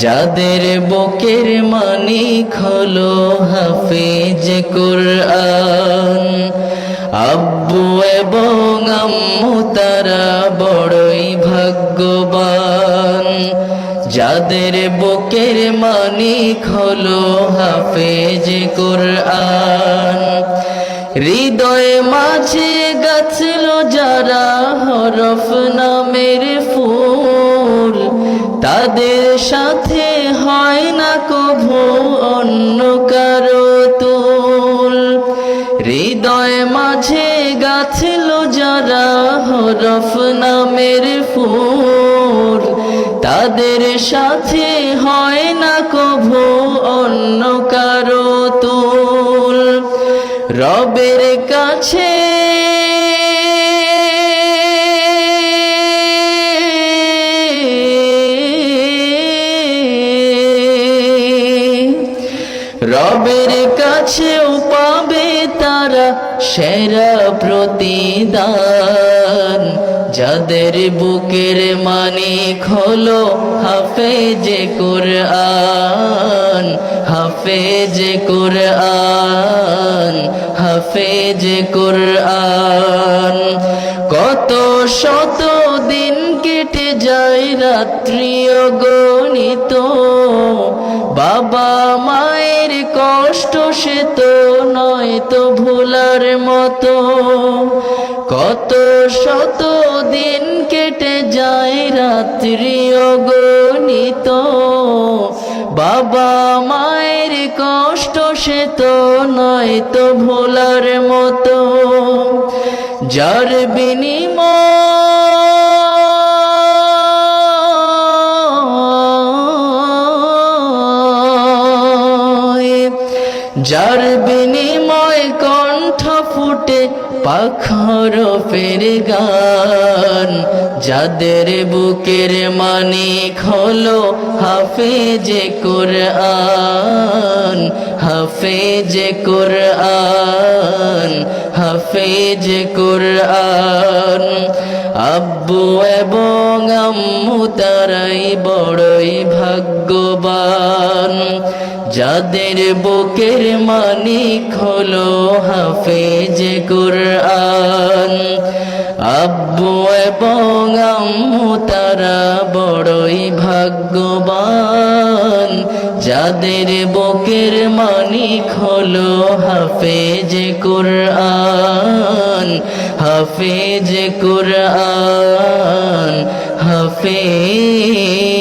যাদের বুকের মানিক হলো হাফেজ কুরআন, আব্বু এবং আম্মু তারা বড়ই ভাগ্যবান। যাদের বুকের মানিক হলো হাফেজ কুরআন, হৃদয়ে মাঝে গাছল যারা হরফ নামের ফুল, তাদের সাথে হয় না কভু অন্য কারো তুল। হৃদয়ে মাঝে গাছল যারা হরফ নামের ফুল, তাদের সাথে হয় না কভু অন্য কারো তুল। রবের কাছে রবের কাছেও পাবে তারা সেরা প্রতিদান। যাদের বুকের মানিক হলো হাফেজ কুরআন, হাফেজ কুরআন, হাফেজ কুরআন। কত শত দিন কেটে যায় রাত্রি অগণিত, বাবা মায়ের কষ্ট সে তো নয় তো ভোলার মতো। কত শত দিন কেটে যায় রাত্রি অগণিত, বাবা মায়ের কষ্ট সে তো নয় তো ভোলার মতো। যার বিনিময় কণ্ঠ ফুটে পাখর ফের গান। যাদের বুকের মানিক হলো হাফেজ কুরআন, হাফেজ কুরআন, হাফেজ কুরআন। আব্বু এবং আম্মু তারাই বড়ই ভাগ্যবান। যাদের বুকের মানিক হলো হাফেজ কুরআন, আব্বু এবং আম্মু তারা বড়ই ভাগ্যবান। যাদের বুকের মানিক হলো হাফেজ কুরআন, হাফেজ কুরআন, হাফেজ